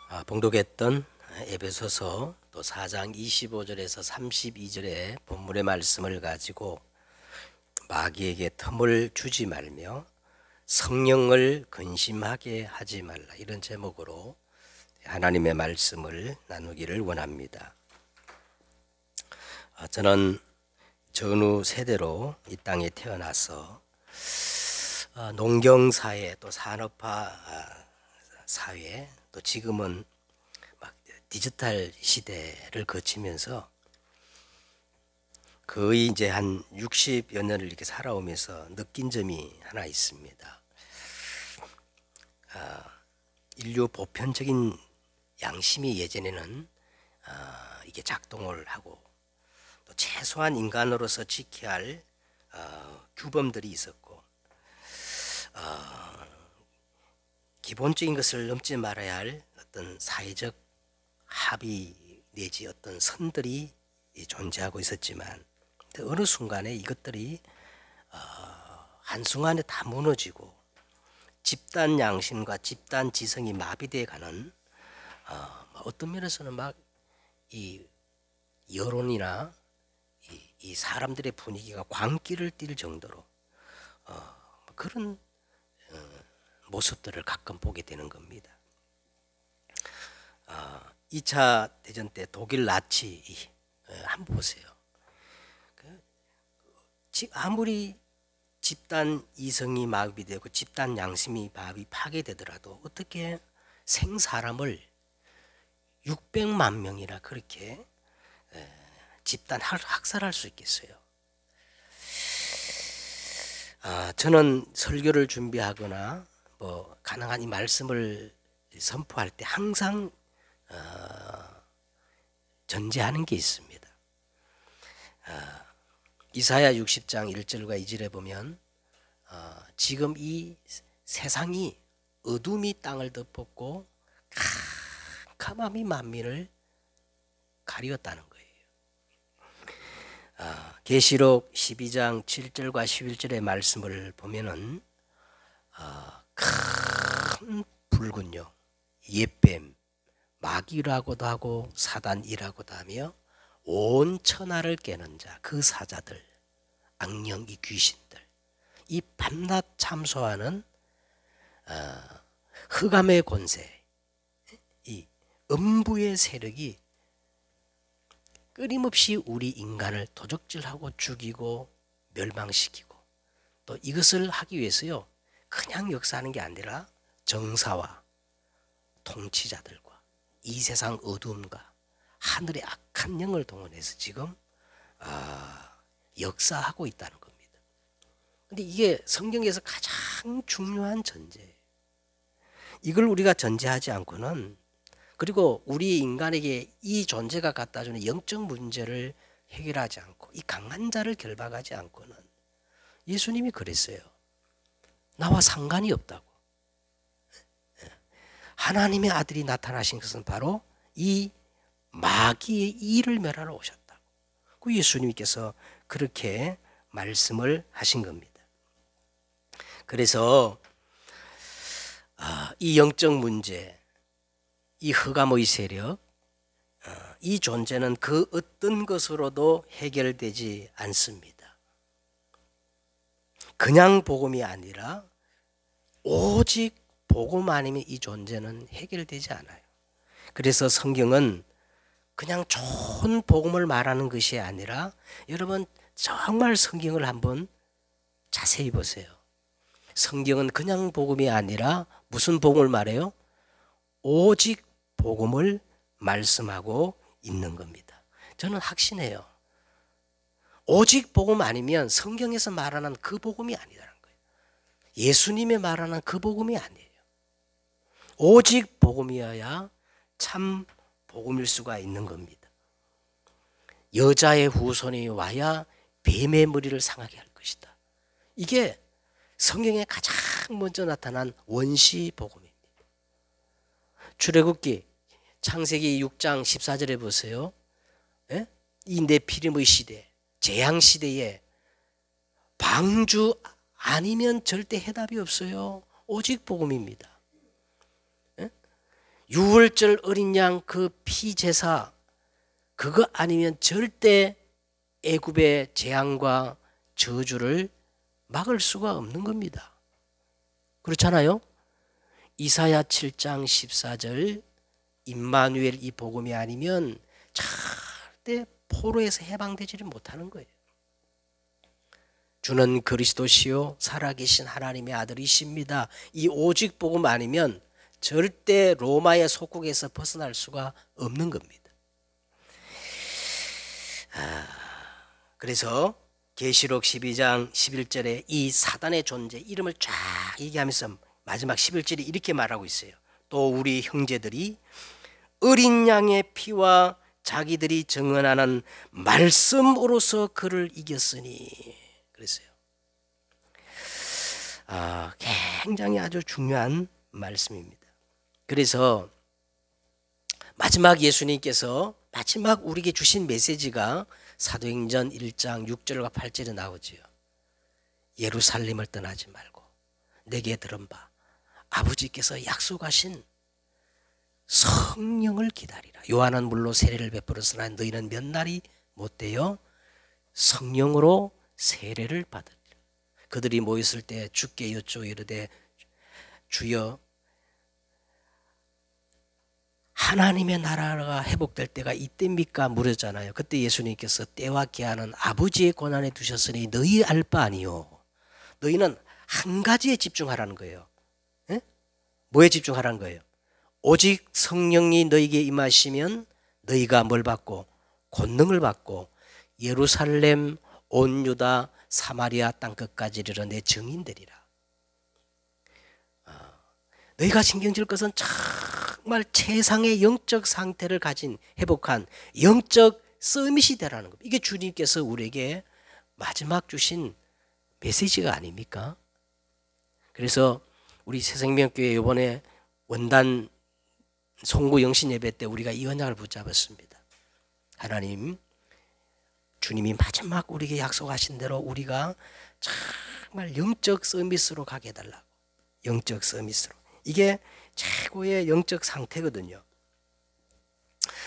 봉독했던 에베소서 또 4장 25절에서 32절의 본문의 말씀을 가지고 마귀에게 틈을 주지 말며 성령을 근심하게 하지 말라, 이런 제목으로 하나님의 말씀을 나누기를 원합니다. 저는 전후 세대로 이 땅에 태어나서 농경사회 또 산업화 사회 또 지금은 막 디지털 시대를 거치면서 거의 이제 한 60여 년을 이렇게 살아오면서 느낀 점이 하나 있습니다. 인류 보편적인 양심이 예전에는 이게 작동을 하고 또 최소한 인간으로서 지켜야 할 규범들이 있었고 기본적인 것을 넘지 말아야 할 어떤 사회적 합의 내지 어떤 선들이 존재하고 있었지만 어느 순간에 이것들이 한순간에 다 무너지고 집단 양심과 집단 지성이 마비되어 가는 어떤 면에서는 막 이 여론이나 이 사람들의 분위기가 광기를 띨 정도로 그런 모습들을 가끔 보게 되는 겁니다. 2차 대전 때 독일 나치 한번 보세요. 아무리 집단 이성이 마비되고 집단 양심이 파괴되더라도 어떻게 생사람을 600만 명이나 그렇게 집단 학살할 수 있겠어요? 저는 설교를 준비하거나 뭐 가능한 이 말씀을 선포할 때 항상 전제하는 게 있습니다. 이사야 60장 1절과 2절에 보면 지금 이 세상이 어둠이 땅을 덮었고 캄캄함이 만민을 가리웠다는 거예요. 계시록 12장 7절과 11절의 말씀을 보면은 큰 불군요, 옛뱀, 마귀라고도 하고 사단이라고도 하며 온 천하를 깨는 자, 그 사자들, 악령이 귀신들, 이 밤낮 참소하는 흑암의 권세, 이 음부의 세력이 끊임없이 우리 인간을 도적질하고 죽이고 멸망시키고 또 이것을 하기 위해서요, 그냥 역사하는 게 아니라 정사와 통치자들과 이 세상 어둠과 하늘의 악한 영을 동원해서 지금 역사하고 있다는 겁니다. 근데 이게 성경에서 가장 중요한 전제예요. 이걸 우리가 전제하지 않고는, 그리고 우리 인간에게 이 존재가 갖다 주는 영적 문제를 해결하지 않고 이 강한 자를 결박하지 않고는, 예수님이 그랬어요. 나와 상관이 없다고. 하나님의 아들이 나타나신 것은 바로 이 마귀의 일을 멸하러 오셨다고. 그 예수님께서 그렇게 말씀을 하신 겁니다. 그래서 이 영적 문제, 이 흑암의 세력, 이 존재는 그 어떤 것으로도 해결되지 않습니다. 그냥 복음이 아니라 오직 복음 아니면 이 존재는 해결되지 않아요. 그래서 성경은 그냥 좋은 복음을 말하는 것이 아니라, 여러분 정말 성경을 한번 자세히 보세요. 성경은 그냥 복음이 아니라 무슨 복음을 말해요? 오직 복음을 말씀하고 있는 겁니다. 저는 확신해요. 오직 복음 아니면 성경에서 말하는 그 복음이 아니라는 거예요. 예수님이 말하는 그 복음이 아니에요. 오직 복음이어야 참 복음일 수가 있는 겁니다. 여자의 후손이 와야 뱀의 머리를 상하게 할 것이다. 이게 성경에 가장 먼저 나타난 원시 복음입니다. 출애굽기 창세기 6장 14절에 보세요. 이 네피림의 시대, 재앙 시대에 방주 아니면 절대 해답이 없어요. 오직 복음입니다. 유월절 어린 양 그 피제사 그거 아니면 절대 애굽의 재앙과 저주를 막을 수가 없는 겁니다. 그렇잖아요? 이사야 7장 14절 임마누엘 이 복음이 아니면 절대 포로에서 해방되지를 못하는 거예요. 주는 그리스도시요 살아계신 하나님의 아들이십니다. 이 오직 복음 아니면 절대 로마의 속국에서 벗어날 수가 없는 겁니다. 그래서 계시록 12장 11절에 이 사단의 존재 이름을 쫙 얘기하면서 마지막 11절이 이렇게 말하고 있어요. 또 우리 형제들이 어린 양의 피와 자기들이 증언하는 말씀으로서 그를 이겼으니 그랬어요. 굉장히 아주 중요한 말씀입니다. 그래서 마지막 예수님께서 마지막 우리에게 주신 메시지가 사도행전 1장 6절과 8절에 나오지요. 예루살렘을 떠나지 말고 내게 들은 바 아버지께서 약속하신 성령을 기다리라. 요한은 물로 세례를 베풀었으나 너희는 몇 날이 못되어 성령으로 세례를 받으리라. 그들이 모였을 때 주께 여쭈어 이르되 주여 하나님의 나라가 회복될 때가 이때입니까? 물었잖아요. 그때 예수님께서 때와 기한은 아버지의 권한에 두셨으니 너희 알 바 아니요. 너희는 한 가지에 집중하라는 거예요. 에? 뭐에 집중하라는 거예요? 오직 성령이 너희에게 임하시면 너희가 뭘 받고 권능을 받고 예루살렘 온 유다 사마리아 땅끝까지 이르러 내 증인되리라. 너희가 신경 쓸 것은 정말 최상의 영적 상태를 가진 회복한 영적 서밋이 되라는 겁니다. 이게 주님께서 우리에게 마지막 주신 메시지가 아닙니까? 그래서 우리 새생명교회 이번에 원단 송구 영신 예배 때 우리가 이 언약을 붙잡았습니다. 하나님, 주님이 마지막 우리에게 약속하신 대로 우리가 정말 영적 서밋으로 가게 해달라고. 영적 서밋으로. 이게 최고의 영적 상태거든요.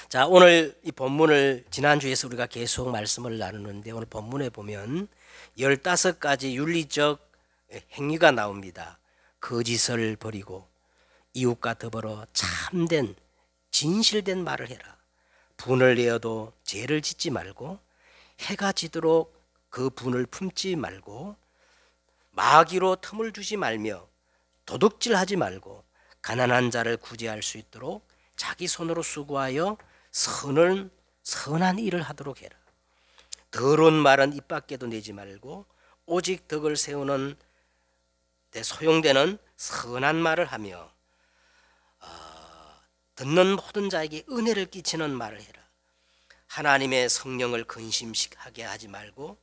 자, 오늘 이 본문을 지난주에서 우리가 계속 말씀을 나누는데 오늘 본문에 보면 15가지 윤리적 행위가 나옵니다. 거짓을 버리고 이웃과 더불어 참된 진실된 말을 해라. 분을 내어도 죄를 짓지 말고 해가 지도록 그 분을 품지 말고 마귀로 틈을 주지 말며 도둑질하지 말고 가난한 자를 구제할 수 있도록 자기 손으로 수고하여 선한 일을 하도록 해라. 더러운 말은 입 밖에도 내지 말고 오직 덕을 세우는 데 소용되는 선한 말을 하며 듣는 모든 자에게 은혜를 끼치는 말을 해라. 하나님의 성령을 근심하게 하지 말고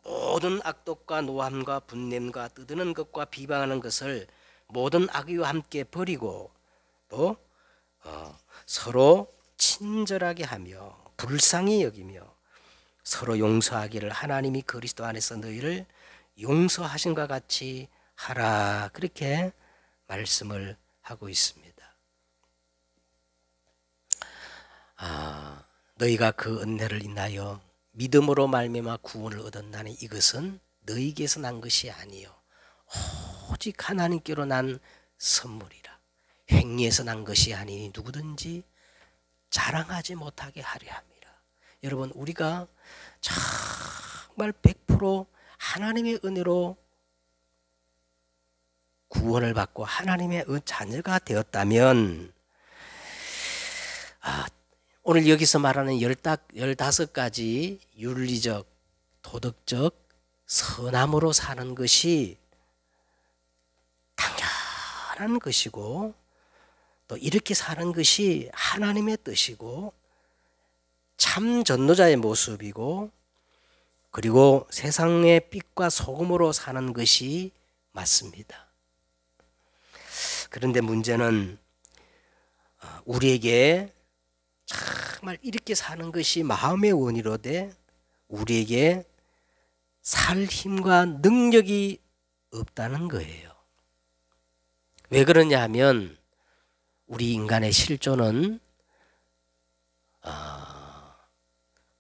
모든 악독과 노함과 분냄과 뜨드는 것과 비방하는 것을 모든 악의와 함께 버리고 또 서로 친절하게 하며 불쌍히 여기며 서로 용서하기를 하나님이 그리스도 안에서 너희를 용서하신과 같이 하라. 그렇게 말씀을 하고 있습니다. 너희가 그 은혜를 인하여 믿음으로 말미암아 구원을 얻었나니 이것은 너희에게서 난 것이 아니요 오직 하나님께로 난 선물이라. 행위에서 난 것이 아니니 누구든지 자랑하지 못하게 하려 함이라. 여러분, 우리가 정말 100% 하나님의 은혜로 구원을 받고 하나님의 자녀가 되었다면 오늘 여기서 말하는 15가지 윤리적, 도덕적 선함으로 사는 것이 당연한 것이고 또 이렇게 사는 것이 하나님의 뜻이고 참 전도자의 모습이고 그리고 세상의 빛과 소금으로 사는 것이 맞습니다. 그런데 문제는 우리에게 정말 이렇게 사는 것이 마음의 원이로되 우리에게 살 힘과 능력이 없다는 거예요. 왜 그러냐 하면 우리 인간의 실존은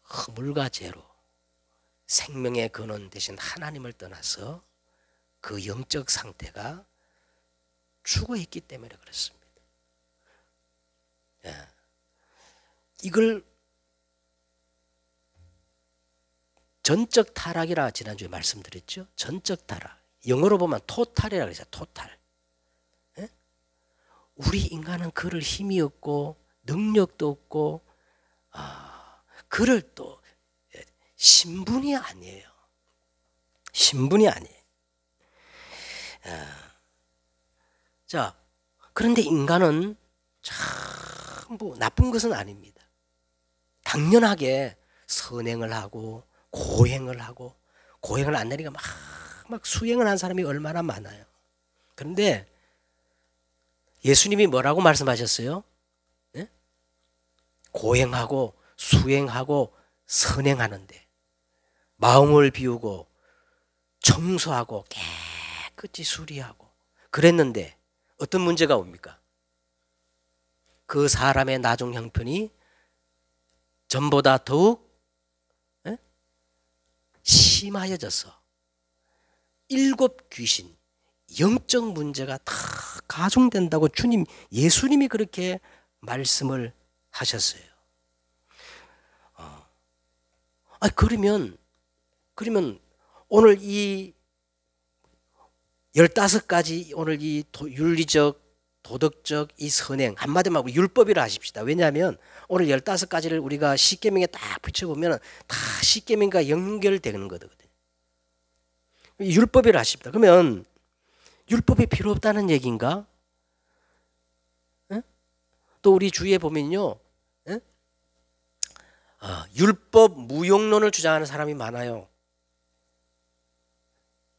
허물과 죄로 생명의 근원 대신 하나님을 떠나서 그 영적 상태가 죽어 있기 때문에 그렇습니다. 이걸 전적 타락이라 지난주에 말씀드렸죠. 전적 타락. 영어로 보면 토탈이라고 그러죠. 토탈. 우리 인간은 그럴 힘이 없고 능력도 없고 그럴 또 신분이 아니에요. 신분이 아니에요. 자, 그런데 인간은 전부 나쁜 것은 아닙니다. 당연하게 선행을 하고 고행을 하고 고행을 안 내니까 막 수행을 한 사람이 얼마나 많아요. 그런데 예수님이 뭐라고 말씀하셨어요? 네? 고행하고 수행하고 선행하는데 마음을 비우고 청소하고 깨끗이 수리하고 그랬는데 어떤 문제가 옵니까? 그 사람의 나중 형편이 전보다 더욱 심하여져서 7 귀신, 영적 문제가 다 가중된다고 예수님이 그렇게 말씀을 하셨어요. 그러면 오늘 이 15가지 오늘 이 윤리적 도덕적 이 선행 한마디로 말하면 율법이라 하십시다. 왜냐하면 오늘 15가지를 우리가 십계명에 딱 붙여보면 다 십계명과 연결되는 거거든요. 율법이라 하십니다. 그러면 율법이 필요 없다는 얘기인가? 또 우리 주위에 보면요, 율법 무용론을 주장하는 사람이 많아요.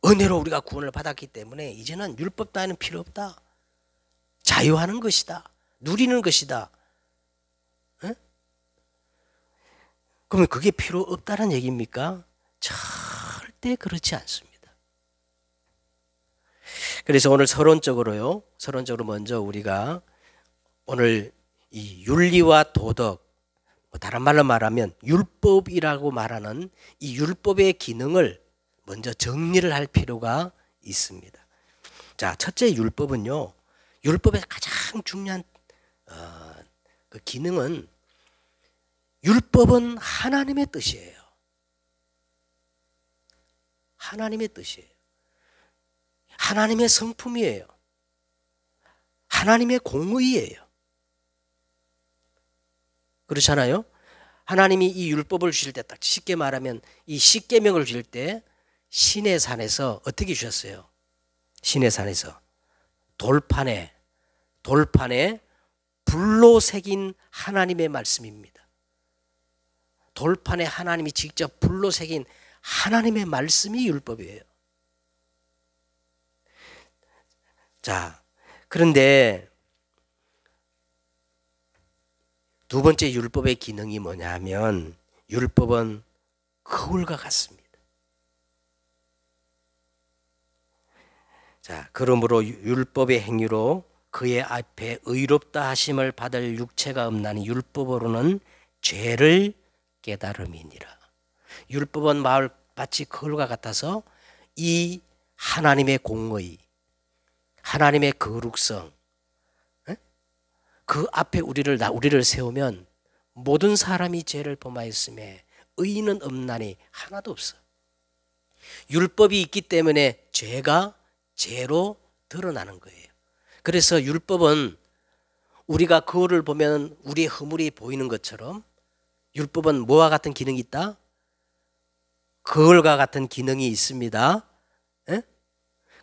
은혜로 우리가 구원을 받았기 때문에 이제는 율법 따위는 필요 없다. 자유하는 것이다. 누리는 것이다. 그러면 그게 필요 없다는 얘기입니까? 절대 그렇지 않습니다. 그래서 오늘 서론적으로 먼저 우리가 오늘 이 윤리와 도덕, 다른 말로 말하면 율법이라고 말하는 이 율법의 기능을 먼저 정리를 할 필요가 있습니다. 자, 첫째 율법은요. 율법의 가장 중요한 그 기능은 율법은 하나님의 뜻이에요. 하나님의 뜻이에요. 하나님의 성품이에요. 하나님의 공의예요. 그렇잖아요? 하나님이 이 율법을 주실 때 딱 쉽게 말하면 이 십계명을 주실 때 시내 산에서 어떻게 주셨어요? 시내 산에서 돌판에 불로 새긴 하나님의 말씀입니다. 돌판에 하나님이 직접 불로 새긴 하나님의 말씀이 율법이에요. 자, 그런데 두 번째 율법의 기능이 뭐냐 하면 율법은 거울과 같습니다. 자, 그러므로 율법의 행위로 그의 앞에 의롭다 하심을 받을 육체가 없나니 율법으로는 죄를 깨달음이니라. 율법은 마치 거울과 같아서 이 하나님의 공의, 하나님의 거룩성, 그 앞에 우리를 세우면 모든 사람이 죄를 범하였음에 의인은 없나니 하나도 없어. 율법이 있기 때문에 죄가 죄로 드러나는 거예요. 그래서 율법은 우리가 거울을 보면 우리의 허물이 보이는 것처럼 율법은 뭐와 같은 기능이 있다? 거울과 같은 기능이 있습니다.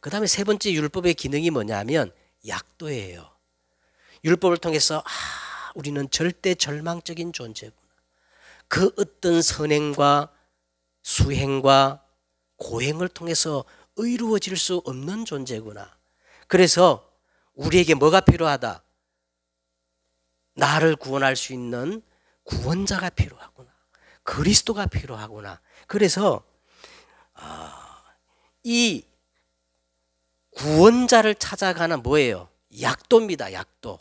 그 다음에 세 번째 율법의 기능이 뭐냐면 약도예요. 율법을 통해서 우리는 절대 절망적인 존재구나. 그 어떤 선행과 수행과 고행을 통해서 의로워질 수 없는 존재구나. 그래서 우리에게 뭐가 필요하다? 나를 구원할 수 있는 구원자가 필요하구나. 그리스도가 필요하구나. 그래서 이 구원자를 찾아가는 뭐예요? 약도입니다. 약도.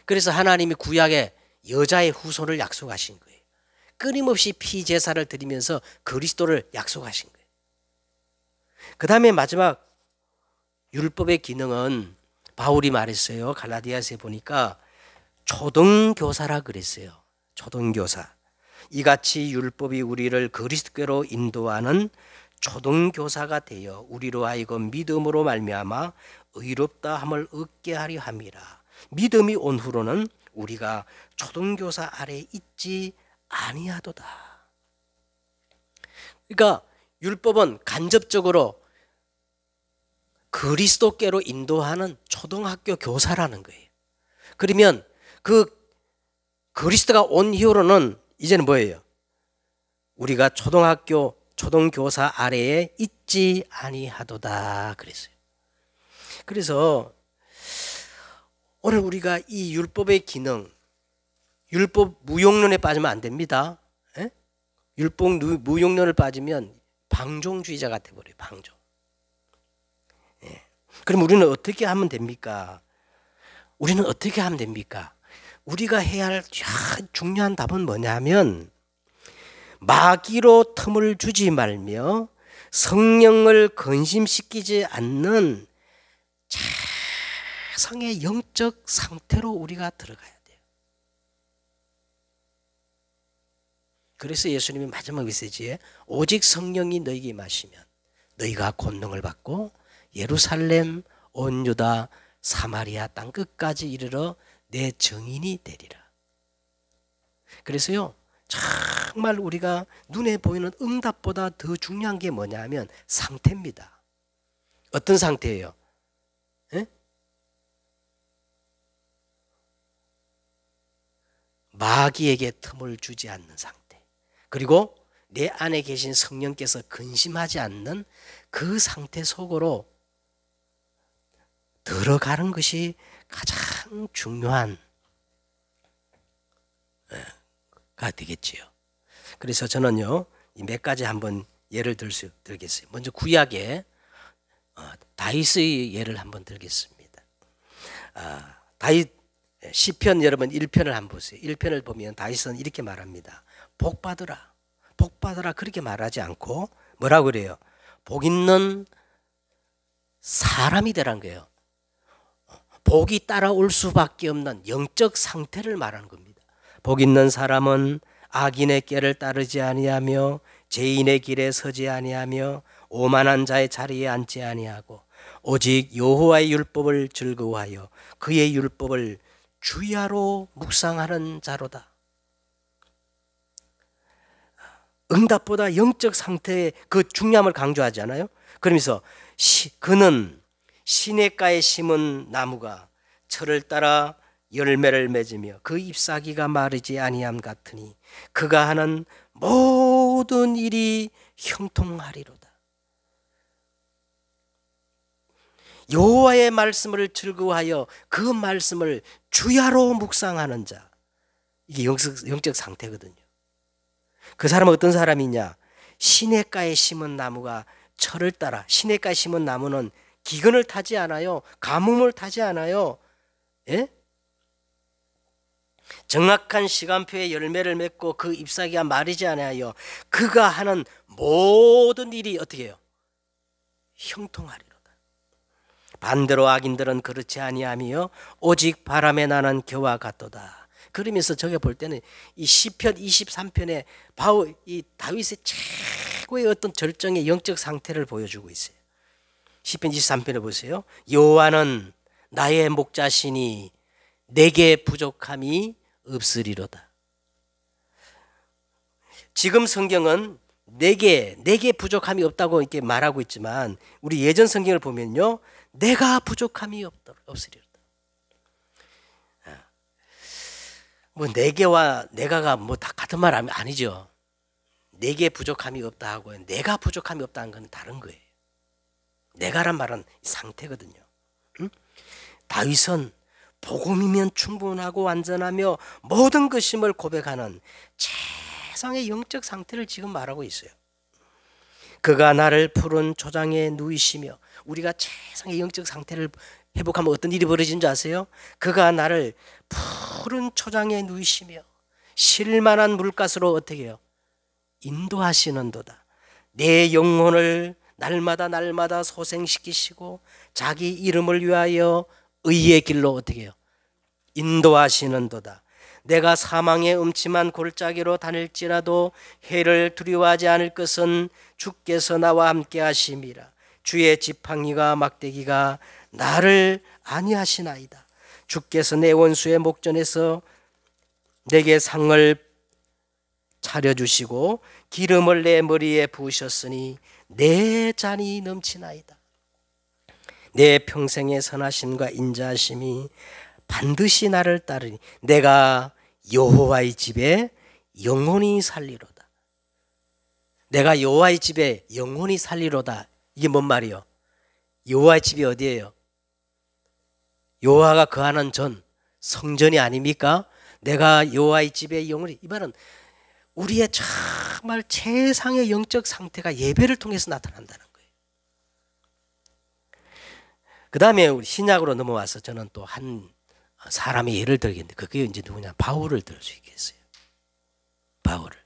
그래서 하나님이 구약에 여자의 후손을 약속하신 거예요. 끊임없이 피 제사를 드리면서 그리스도를 약속하신 거예요. 그 다음에 마지막 율법의 기능은 바울이 말했어요. 갈라디아서에 보니까 초등교사라 그랬어요. 초등교사. 이같이 율법이 우리를 그리스도께로 인도하는 초등교사가 되어 우리로 하여금 믿음으로 말미암아 의롭다 함을 얻게 하려 함이라. 믿음이 온 후로는 우리가 초등교사 아래 있지 아니하도다. 그러니까 율법은 간접적으로 그리스도께로 인도하는 초등학교 교사라는 거예요. 그러면 그 그리스도가 온 이후로는 이제는 뭐예요? 우리가 초등교사 아래에 있지 아니하도다 그랬어요. 그래서 오늘 우리가 이 율법의 기능, 율법 무용론에 빠지면 안 됩니다. 에? 율법 무용론을 빠지면 방종주의자가 돼버려요. 방종. 예. 그럼 우리는 어떻게 하면 됩니까? 우리는 어떻게 하면 됩니까? 우리가 해야 할 중요한 답은 뭐냐면 마귀로 틈을 주지 말며 성령을 근심시키지 않는 최상의 영적 상태로 우리가 들어가야 돼요. 그래서 예수님이 마지막 메시지에 오직 성령이 너희에게 임하시면 너희가 권능을 받고 예루살렘, 온 유다, 사마리아 땅 끝까지 이르러 내 증인이 되리라. 그래서요, 정말 우리가 눈에 보이는 응답보다 더 중요한 게 뭐냐면 상태입니다. 어떤 상태예요? 에? 마귀에게 틈을 주지 않는 상태. 그리고 내 안에 계신 성령께서 근심하지 않는 그 상태 속으로 들어가는 것이 가장 중요한 가 되겠지요. 그래서 저는요, 이 몇 가지 한번 예를 들겠어요. 먼저 구약에 다윗의 예를 한번 들겠습니다. 다윗 시편 여러분 1편을 한번 보세요. 1편을 보면 다윗은 이렇게 말합니다. 복 받으라, 복 받으라 그렇게 말하지 않고 뭐라고 그래요? 복 있는 사람이 되라는 거예요. 복이 따라올 수밖에 없는 영적 상태를 말하는 겁니다. 복 있는 사람은 악인의 꾀를 따르지 아니하며 죄인의 길에 서지 아니하며 오만한 자의 자리에 앉지 아니하고 오직 여호와의 율법을 즐거워하여 그의 율법을 주야로 묵상하는 자로다. 응답보다 영적 상태의 그 중요함을 강조하지 않아요? 그러면서 그는 시냇가에 심은 나무가 철을 따라 열매를 맺으며 그 잎사귀가 마르지 아니함 같으니 그가 하는 모든 일이 형통하리로다. 여호와의 말씀을 즐거워하여 그 말씀을 주야로 묵상하는 자, 이게 영적 상태거든요. 그 사람은 어떤 사람이냐? 시냇가에 심은 나무가 철을 따라, 시냇가에 심은 나무는 기근을 타지 않아요. 가뭄을 타지 않아요. 예? 정확한 시간표에 열매를 맺고 그 잎사귀가 마르지 않아요. 그가 하는 모든 일이 어떻게 해요? 형통하리로다. 반대로 악인들은 그렇지 아니하며 오직 바람에 나는 겨와 같도다. 그러면서 저게 볼 때는 이 시편 23편에 이 다윗의 최고의 어떤 절정의 영적 상태를 보여주고 있어요. 시편 23편에 보세요. 여호와는 나의 목자시니 내게 부족함이 없으리로다. 지금 성경은 내게 부족함이 없다고 이렇게 말하고 있지만 우리 예전 성경을 보면요, 내가 부족함이 없으리로다. 뭐 내게와 내가가 뭐 다 같은 말 아니죠. 내게 부족함이 없다 하고 내가 부족함이 없다는 건 다른 거예요. 내가란 말은 상태거든요. 응? 다윗은 복음이면 충분하고 완전하며 모든 것임을 고백하는 최상의 영적 상태를 지금 말하고 있어요. 그가 나를 푸른 초장에 누이시며, 우리가 최상의 영적 상태를 회복하면 어떤 일이 벌어지는 줄 아세요? 그가 나를 푸른 초장에 누이시며 쉴만한 물가스로 어떻게 해요? 인도하시는도다. 내 영혼을 날마다 날마다 소생시키시고 자기 이름을 위하여 의의 길로 어떻게 해요? 인도하시는도다. 내가 사망의 음침한 골짜기로 다닐지라도 해를 두려워하지 않을 것은 주께서 나와 함께 하심이라. 주의 지팡이가 막대기가 나를 안위하시나이다. 주께서 내 원수의 목전에서 내게 상을 차려주시고 기름을 내 머리에 부으셨으니 내 잔이 넘치나이다. 내 평생의 선하심과 인자하심이 반드시 나를 따르니 내가 여호와의 집에 영원히 살리로다. 내가 여호와의 집에 영원히 살리로다. 이게 뭔 말이요? 여호와의 집이 어디예요? 여호와가 거하는 전 성전이 아닙니까? 내가 여호와의 집에 영원히, 이 말은 우리의 정말 최상의 영적 상태가 예배를 통해서 나타난다는 거예요. 그 다음에 우리 신약으로 넘어와서 저는 또 한 사람의 예를 들겠는데 그게 이제 누구냐? 바울을 들 수 있겠어요. 바울을.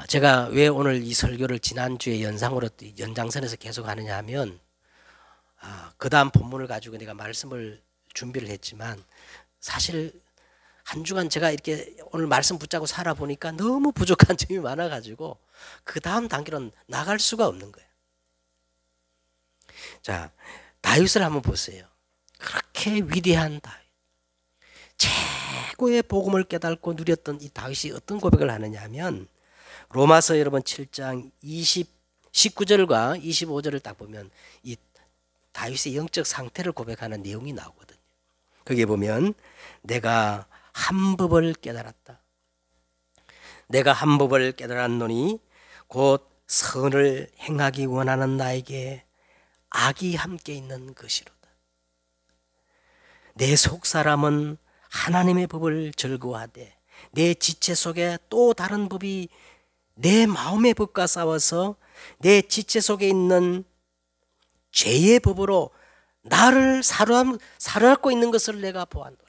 제가 왜 오늘 이 설교를 지난주에 연장선에서 계속 하느냐 하면 그 다음 본문을 가지고 내가 말씀을 준비를 했지만 사실 한 주간 제가 이렇게 오늘 말씀 붙잡고 살아보니까 너무 부족한 점이 많아가지고 그 다음 단계로 나갈 수가 없는 거예요. 자, 다윗을 한번 보세요. 그렇게 위대한 다윗, 최고의 복음을 깨닫고 누렸던 이 다윗이 어떤 고백을 하느냐 하면 로마서 여러분 7장 19절과 25절을 딱 보면 이 다윗의 영적 상태를 고백하는 내용이 나오거든요. 거기에 보면 내가 한 법을 깨달았다. 내가 한 법을 깨달았노니 곧 선을 행하기 원하는 나에게 악이 함께 있는 것이로다. 내 속사람은 하나님의 법을 즐거워하되 내 지체 속에 또 다른 법이 내 마음의 법과 싸워서 내 지체 속에 있는 죄의 법으로 나를 사로잡고 있는 것을 내가 보았노라.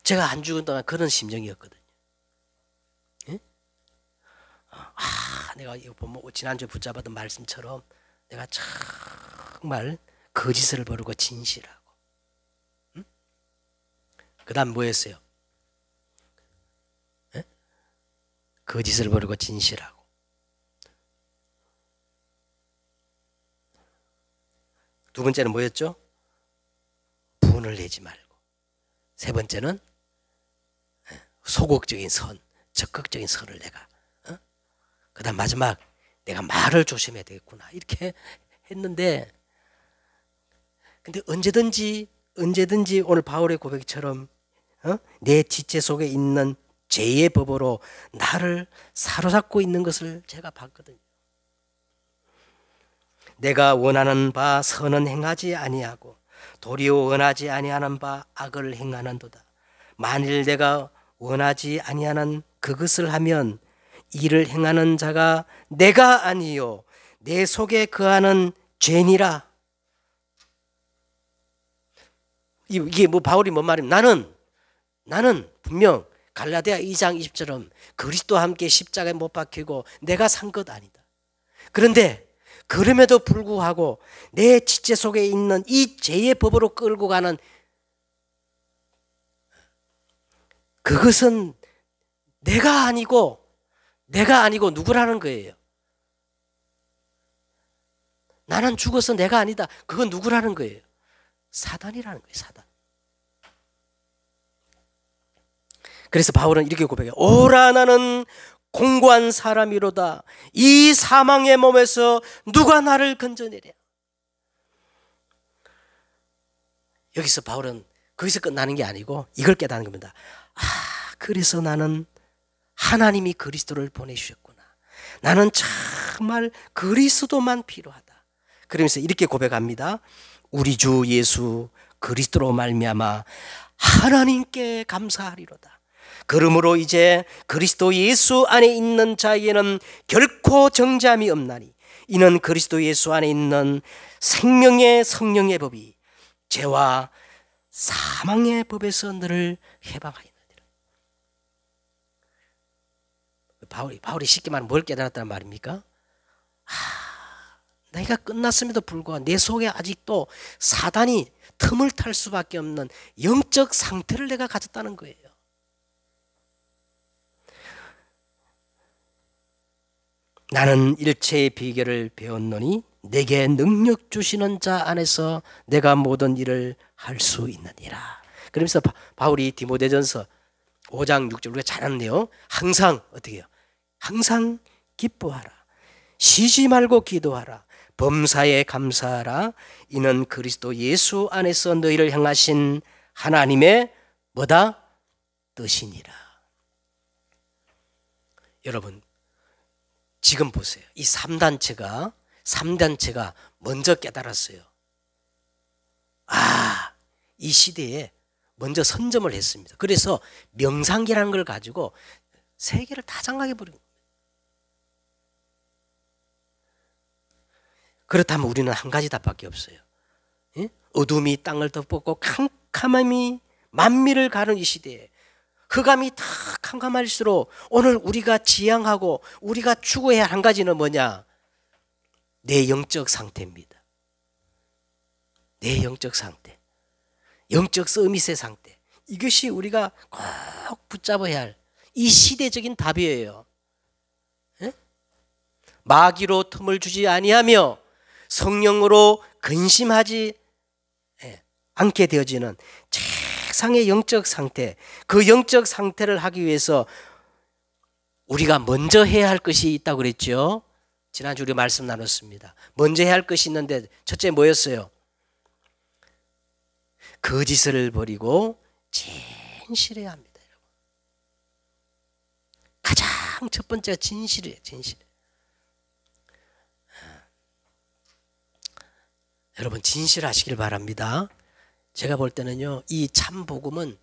제가 한 주간 동안 그런 심정이었거든요. 예? 내가 이거 보면 지난주에 붙잡았던 말씀처럼 내가 정말 거짓을 버리고 진실하고, 응? 그 다음 뭐였어요? 예? 거짓을 버리고 진실하고, 두 번째는 뭐였죠? 분을 내지 말고, 세 번째는 소극적인 선, 적극적인 선을 내가, 그 다음 마지막 내가 말을 조심해야 되겠구나 이렇게 했는데, 근데 언제든지 오늘 바울의 고백처럼 내 지체 속에 있는 죄의 법으로 나를 사로잡고 있는 것을 제가 봤거든요. 내가 원하는 바 선은 행하지 아니하고 도리어 원하지 아니하는 바 악을 행하는도다. 만일 내가 원하지 아니하는 그것을 하면 이를 행하는 자가 내가 아니요 내 속에 거하는 죄니라. 이게 뭐 바울이 뭔 말이면 나는 분명 갈라디아 2장 20절처럼 그리스도와 함께 십자가에 못 박히고 내가 산 것 아니다. 그런데 그럼에도 불구하고 내 지체 속에 있는 이 죄의 법으로 끌고 가는 그것은 내가 아니고 누구라는 거예요? 나는 죽어서 내가 아니다. 그건 누구라는 거예요? 사단이라는 거예요. 사단. 그래서 바울은 이렇게 고백해요. 오라 나는 공고한 사람이로다. 이 사망의 몸에서 누가 나를 건져내랴. 여기서 바울은 거기서 끝나는 게 아니고 이걸 깨닫는 겁니다. 그래서 나는 하나님이 그리스도를 보내주셨구나. 나는 정말 그리스도만 필요하다. 그러면서 이렇게 고백합니다. 우리 주 예수 그리스도로 말미암아 하나님께 감사하리로다. 그러므로 이제 그리스도 예수 안에 있는 자에게는 결코 정죄함이 없나니 이는 그리스도 예수 안에 있는 생명의 성령의 법이 죄와 사망의 법에서 너를 해방하였느니라. 바울이 쉽게 말하면 뭘 깨달았다는 말입니까? 내가 끝났음에도 불구하고 내 속에 아직도 사단이 틈을 탈 수밖에 없는 영적 상태를 내가 가졌다는 거예요. 나는 일체의 비결을 배웠노니 내게 능력 주시는 자 안에서 내가 모든 일을 할 수 있느니라. 그러면서 바울이 디모데전서 5장 6절 우리가 잘 아는데요. 항상 어떻게 해요? 항상 기뻐하라. 쉬지 말고 기도하라. 범사에 감사하라. 이는 그리스도 예수 안에서 너희를 향하신 하나님의 뭐다? 뜻이니라. 여러분 지금 보세요. 이 3단체가 먼저 깨달았어요. 이 시대에 먼저 선점을 했습니다. 그래서 명상기라는 걸 가지고 세계를 다 장악해 버린 겁니다. 그렇다면 우리는 한 가지 답밖에 없어요. 어둠이 땅을 덮고 캄캄함이 만미를 가는 이 시대에 흑암이 다 캄캄할수록 오늘 우리가 지향하고 우리가 추구해야 할 한 가지는 뭐냐? 내 영적 상태입니다. 내 영적 상태, 영적 서밋의 상태, 이것이 우리가 꼭 붙잡아야 할 이 시대적인 답이에요. 마귀로 틈을 주지 아니하며 성령으로 근심하지 않게 되어지는 최상의 영적 상태, 그 영적 상태를 하기 위해서 우리가 먼저 해야 할 것이 있다고 그랬죠. 지난주 우리 말씀 나눴습니다. 먼저 해야 할 것이 있는데 첫째 뭐였어요? 거짓을 버리고 진실해야 합니다. 여러분. 가장 첫 번째가 진실이에요. 진실. 여러분 진실하시길 바랍니다. 제가 볼 때는요, 이 참복음은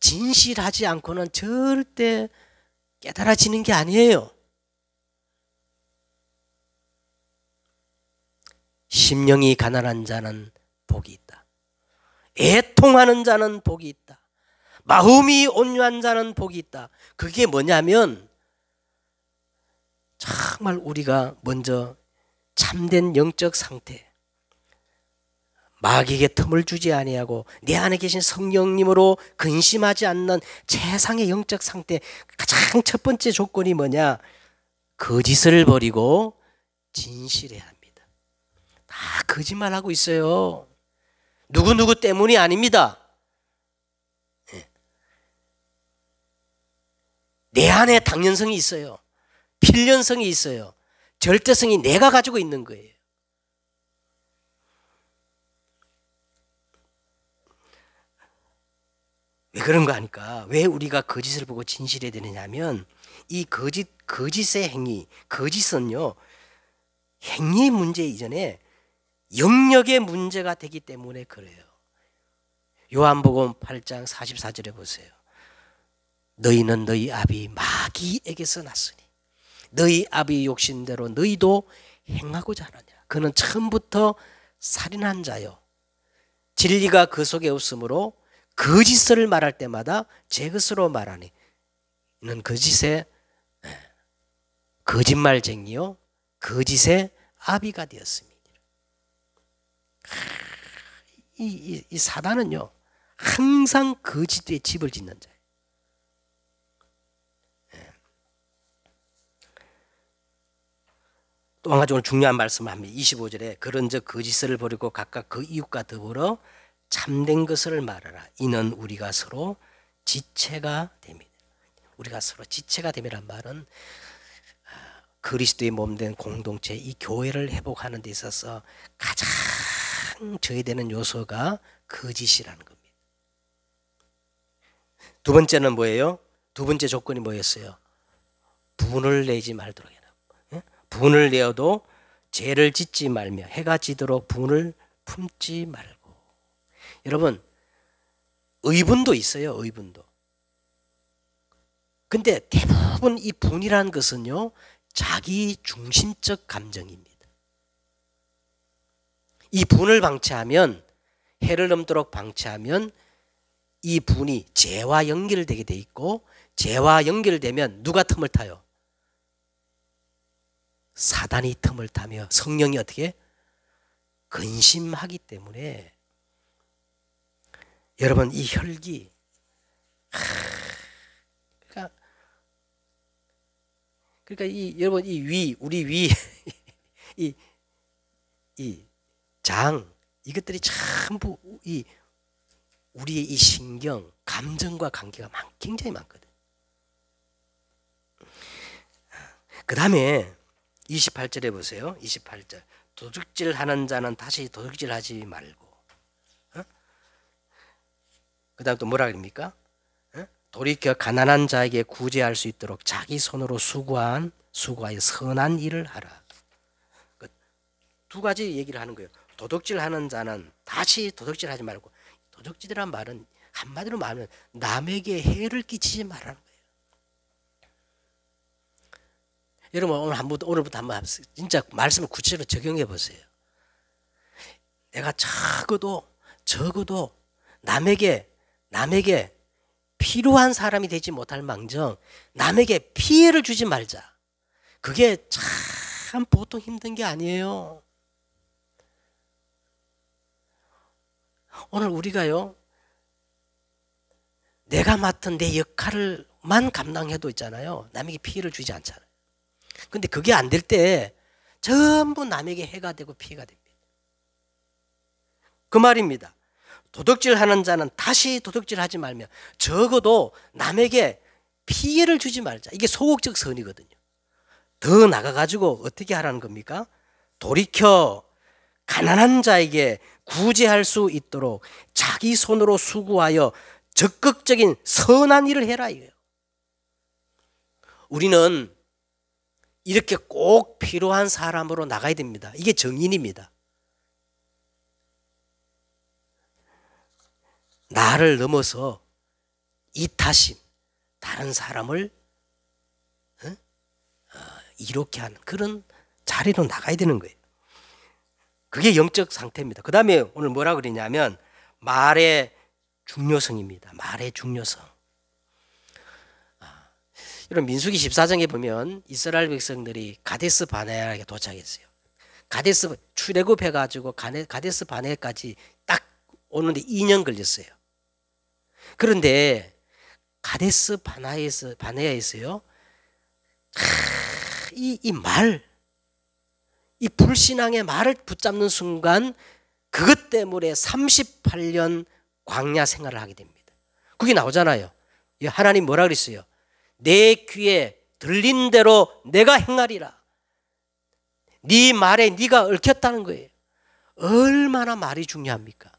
진실하지 않고는 절대 깨달아지는 게 아니에요. 심령이 가난한 자는 복이 있다. 애통하는 자는 복이 있다. 마음이 온유한 자는 복이 있다. 그게 뭐냐면 정말 우리가 먼저 참된 영적 상태, 마귀에게 틈을 주지 아니하고 내 안에 계신 성령님으로 근심하지 않는 최상의 영적 상태, 가장 첫 번째 조건이 뭐냐? 거짓을 버리고 진실해야 합니다. 다 거짓말하고 있어요. 누구누구 때문이 아닙니다. 내 안에 당연성이 있어요. 필연성이 있어요. 절대성이 내가 가지고 있는 거예요. 왜 그런 거 아니까? 왜 우리가 거짓을 보고 진실해야 되느냐 하면 이 거짓의 행위, 거짓은요, 행위의 문제 이전에 영역의 문제가 되기 때문에 그래요. 요한복음 8장 44절에 보세요. 너희는 너희 아비 마귀에게서 났으니 너희 아비 욕심대로 너희도 행하고자 하느냐. 그는 처음부터 살인한 자요, 진리가 그 속에 없으므로 거짓을 말할 때마다 제 것으로 말하니 이는 거짓의 거짓말쟁이요 거짓의 아비가 되었습니다. 이 사단은요 항상 거짓에 집을 짓는 자예요. 또 한 가지 오늘 중요한 말씀을 합니다. 25절에 그런즉 거짓을 버리고 각각 그 이웃과 더불어 참된 것을 말하라. 이는 우리가 서로 지체가 됩니다. 우리가 서로 지체가 됨이란 말은 그리스도의 몸된 공동체, 이 교회를 회복하는 데 있어서 가장 저해되는 요소가 거짓이라는 겁니다. 두 번째는 뭐예요? 두 번째 조건이 뭐였어요? 분을 내지 말도록 해라. 분을 내어도 죄를 짓지 말며 해가 지도록 분을 품지 말고. 여러분 의분도 있어요. 의분도. 근데 대부분 이 분이라는 것은요 자기 중심적 감정입니다. 이 분을 방치하면, 해를 넘도록 방치하면 이 분이 재와 연결되게 돼 있고, 재와 연결되면 누가 틈을 타요? 사단이 틈을 타며 성령이 어떻게? 근심하기 때문에. 여러분, 이 혈기, 그러니까 여러분, 우리 위, 이 장, 이것들이 전부 우리의 이 신경, 감정과 관계가 굉장히 많거든. 그 다음에 28절에 보세요. 28절. 도둑질하는 자는 다시 도둑질하지 말고. 그 다음 또 뭐라 그럽니까? 돌이켜 가난한 자에게 구제할 수 있도록 자기 손으로 수고하여 선한 일을 하라. 두 가지 얘기를 하는 거예요. 도둑질하는 자는 다시 도둑질하지 말고. 도둑질이란 말은 한마디로 말하면 남에게 해를 끼치지 말라는 거예요. 여러분, 오늘부터 한번 진짜 말씀을 구체적으로 적용해 보세요. 내가 적어도 남에게 필요한 사람이 되지 못할 망정 남에게 피해를 주지 말자. 그게 참 보통 힘든 게 아니에요. 오늘 우리가요, 내가 맡은 내 역할만 감당해도 있잖아요, 남에게 피해를 주지 않잖아요. 근데 그게 안 될 때 전부 남에게 해가 되고 피해가 됩니다. 그 말입니다. 도둑질하는 자는 다시 도둑질하지 말며 적어도 남에게 피해를 주지 말자. 이게 소극적 선이거든요. 더 나가가지고 어떻게 하라는 겁니까? 돌이켜 가난한 자에게 구제할 수 있도록 자기 손으로 수고하여 적극적인 선한 일을 해라 이거예요. 우리는 이렇게 꼭 필요한 사람으로 나가야 됩니다. 이게 정인입니다. 나를 넘어서 이타심, 다른 사람을 이롭게 하는 그런 자리로 나가야 되는 거예요. 그게 영적 상태입니다. 그 다음에 오늘 뭐라 그러냐면 말의 중요성입니다. 말의 중요성. 이런 민수기 14장에 보면 이스라엘 백성들이 가데스 바네아에 도착했어요. 가데스 출애굽해가지고 가데스 바네아까지 딱 오는데 2년 걸렸어요. 그런데 가데스 바네아에서요, 이 불신앙의 말을 붙잡는 순간 그것 때문에 38년 광야 생활을 하게 됩니다. 그게 나오잖아요. 하나님 뭐라 그랬어요? 내 귀에 들린 대로 내가 행하리라. 네 말에 네가 얽혔다는 거예요. 얼마나 말이 중요합니까?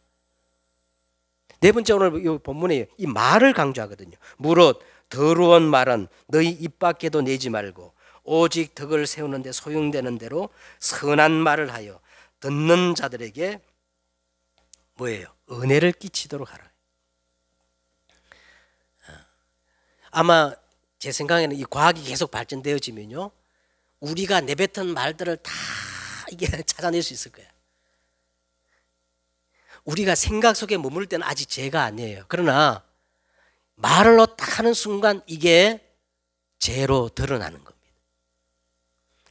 네 번째, 오늘 이 본문에 이 말을 강조하거든요. 무릇 더러운 말은 너희 입 밖에도 내지 말고 오직 덕을 세우는 데 소용되는 대로 선한 말을 하여 듣는 자들에게 뭐예요? 은혜를 끼치도록 하라. 아마 제 생각에는 이 과학이 계속 발전되어지면요, 우리가 내뱉은 말들을 다 이게 찾아낼 수 있을 거예요. 우리가 생각 속에 머물 때는 아직 죄가 아니에요. 그러나 말을 딱 하는 순간 이게 죄로 드러나는 겁니다.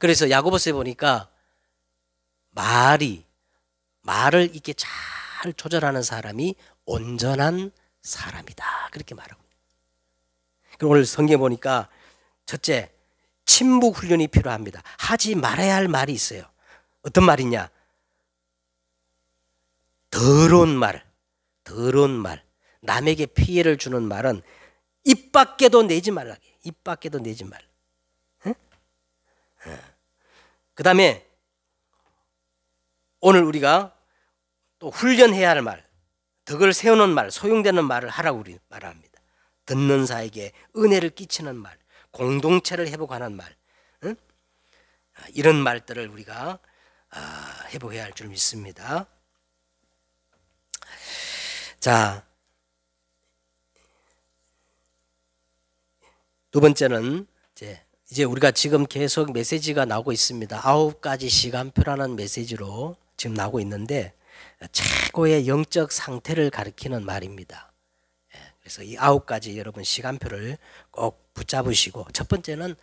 그래서 야고보서에 보니까 말을 이렇게 잘 조절하는 사람이 온전한 사람이다, 그렇게 말하고. 그럼 오늘 성경에 보니까 첫째, 침묵 훈련이 필요합니다. 하지 말아야 할 말이 있어요. 어떤 말이냐? 더러운 말, 남에게 피해를 주는 말은 입 밖에도 내지 말라. 입 밖에도 내지 말라. 응? 그 다음에 오늘 우리가 또 훈련해야 할 말, 덕을 세우는 말, 소용되는 말을 하라고 우리 말합니다. 듣는 자에게 은혜를 끼치는 말, 공동체를 회복하는 말, 응? 이런 말들을 우리가 회복해야 할 줄 믿습니다. 자, 두 번째는 이제 우리가 지금 계속 메시지가 나오고 있습니다. 9가지 시간표라는 메시지로 지금 나오고 있는데, 최고의 영적 상태를 가리키는 말입니다. 그래서 이 9가지 여러분 시간표를 꼭 붙잡으시고, 첫 번째는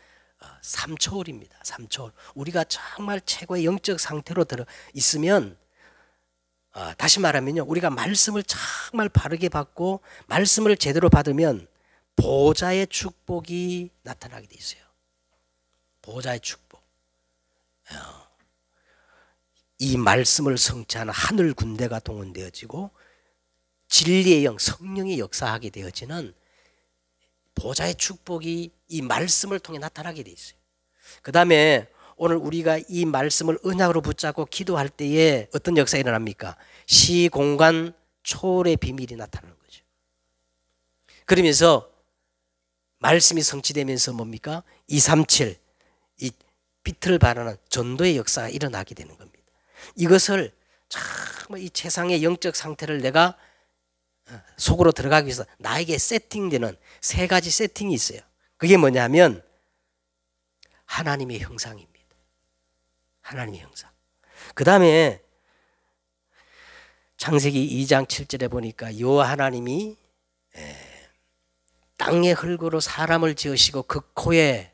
3초월입니다. 3초월. 우리가 정말 최고의 영적 상태로 들어 있으면, 다시 말하면요, 우리가 말씀을 정말 바르게 받고 말씀을 제대로 받으면 보좌의 축복이 나타나게 돼 있어요. 보좌의 축복. 이 말씀을 성취하는 하늘 군대가 동원되어지고 진리의 영, 성령이 역사하게 되어지는 보좌의 축복이 이 말씀을 통해 나타나게 돼 있어요. 그 다음에 오늘 우리가 이 말씀을 언약으로 붙잡고 기도할 때에 어떤 역사가 일어납니까? 시공간 초월의 비밀이 나타나는 거죠. 그러면서 말씀이 성취되면서 뭡니까? 237, 이 빛을 발하는 전도의 역사가 일어나게 되는 겁니다. 이것을 정말 이 최상의 영적 상태를 내가 속으로 들어가기 위해서 나에게 세팅되는 3가지 세팅이 있어요. 그게 뭐냐면 하나님의 형상입니다. 하나님의 형상. 그 다음에 창세기 2장 7절에 보니까 여호와 하나님이 땅의 흙으로 사람을 지으시고 그 코에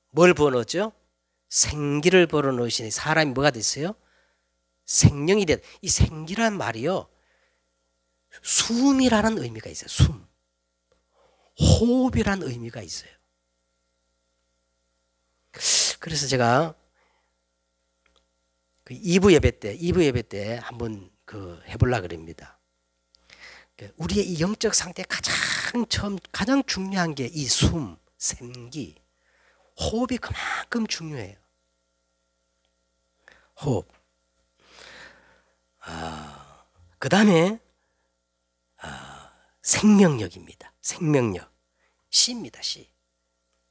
뭘 부어넣었죠? 생기를 불어넣으시니 사람이 뭐가 됐어요? 생명이 됐. 이 생기란 말이요, 숨이라는 의미가 있어요. 숨. 호흡이라는 의미가 있어요. 그래서 제가 그 2부 예배 때 한번 해보려고 그럽니다. 우리의 이 영적 상태 가장 중요한 게 이 숨, 생기, 호흡이 그만큼 중요해요. 호흡. 그 다음에 생명력입니다. 생명력. 시입니다. 시.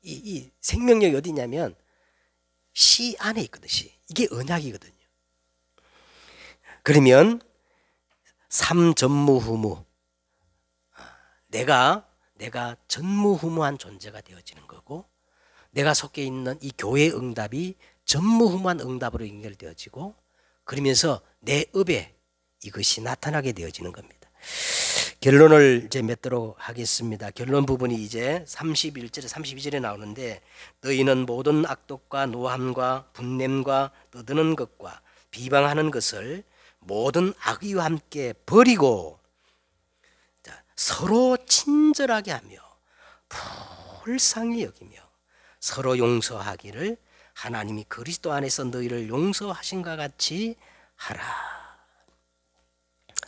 이 생명력이 어디냐면 시 안에 있거든. 시. 이게 언약이거든요. 그러면 삼전무후무. 내가 전무후무한 존재가 되어지는 거고, 내가 속해 있는 이 교회의 응답이 전무후무한 응답으로 연결되어지고, 그러면서 내 업에 이것이 나타나게 되어지는 겁니다. 결론을 이제 맺도록 하겠습니다. 결론 부분이 이제 31절에 32절에 나오는데, 너희는 모든 악독과 노함과 분냄과 떠드는 것과 비방하는 것을 모든 악의와 함께 버리고 서로 친절하게 하며 불쌍히 여기며 서로 용서하기를 하나님이 그리스도 안에서 너희를 용서하신과 같이 하라.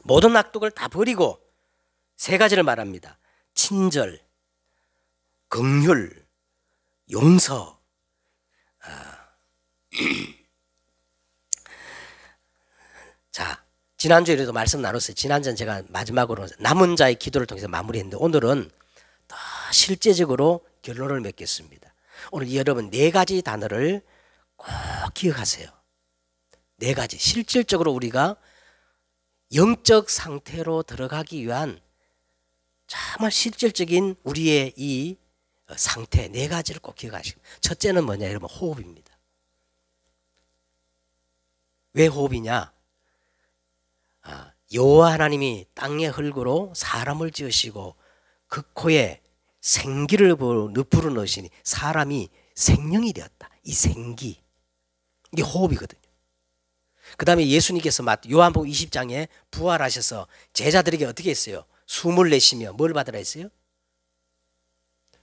모든 악독을 다 버리고 3가지를 말합니다. 친절, 긍휼, 용서. 자, 지난주에도 말씀 나눴어요. 지난주는 제가 마지막으로 남은 자의 기도를 통해서 마무리했는데, 오늘은 더 실제적으로 결론을 맺겠습니다. 오늘 여러분 4가지 단어를 꼭 기억하세요. 4가지. 실질적으로 우리가 영적 상태로 들어가기 위한 정말 실질적인 우리의 이 상태 4가지를 꼭 기억하시고, 첫째는 뭐냐 여러분? 호흡입니다. 왜 호흡이냐? 여호와 하나님이 땅의 흙으로 사람을 지으시고 그 코에 생기를 불어넣으시니 사람이 생명이 되었다. 이 생기, 이게 호흡이거든요. 그 다음에 예수님께서 요한복음 20장에 부활하셔서 제자들에게 어떻게 했어요? 숨을 내쉬며 뭘 받으라 했어요?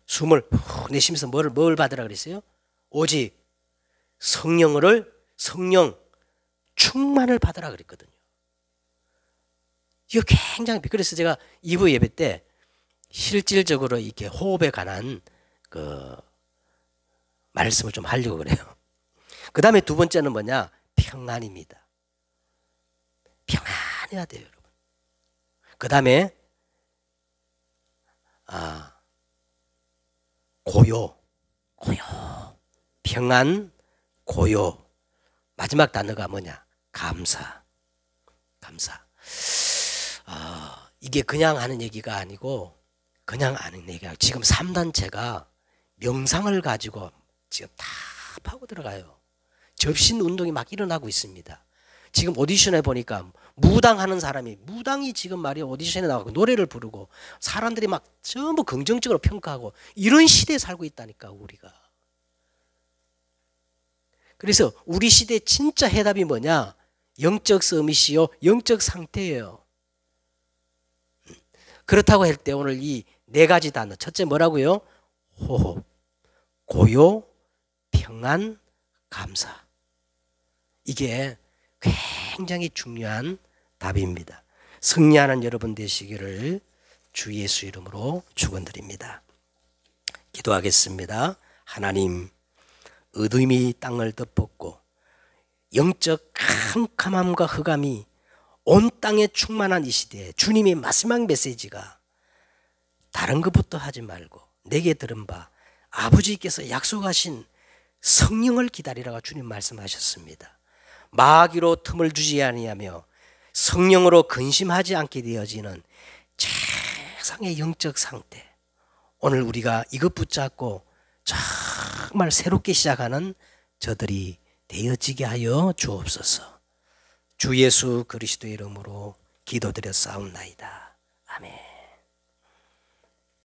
숨을 후 내쉬면서 뭘 받으라 그랬어요? 오직 성령 충만을 받으라 그랬거든요. 이거 굉장히, 그래서 제가 2부 예배 때 실질적으로 이렇게 호흡에 관한 말씀을 좀 하려고 그래요. 그 다음에 2번째는 뭐냐? 평안입니다. 평안해야 돼요, 여러분. 그 다음에 고요. 평안, 고요. 마지막 단어가 뭐냐? 감사. 이게 그냥 하는 얘기가 아니고, 그냥 아는 얘기가, 지금 3단체가 명상을 가지고 지금 다 파고 들어가요. 접신 운동이 막 일어나고 있습니다. 지금 오디션에 보니까 무당하는 사람이 무당이 지금 말이야 오디션에 나가고 노래를 부르고 사람들이 막 전부 긍정적으로 평가하고 이런 시대에 살고 있다니까 우리가. 그래서 우리 시대의 진짜 해답이 뭐냐? 영적 서밋이요, 영적 상태예요. 그렇다고 할 때 오늘 이 네 가지 단어, 첫째 뭐라고요? 호흡, 고요, 평안, 감사. 이게 굉장히 중요한 답입니다. 승리하는 여러분 되시기를 주 예수 이름으로 축원드립니다. 기도하겠습니다. 하나님, 어둠이 땅을 덮었고 영적 캄캄함과 흑암이 온 땅에 충만한 이 시대에 주님의 마지막 메시지가 다른 것부터 하지 말고 내게 들은 바 아버지께서 약속하신 성령을 기다리라고 주님 말씀하셨습니다. 마귀로 틈을 주지 아니하며 성령으로 근심하지 않게 되어지는 최상의 영적 상태, 오늘 우리가 이것 붙잡고 정말 새롭게 시작하는 저들이 되어지게 하여 주옵소서. 주 예수 그리스도의 이름으로 기도드렸사옵나이다. 아멘.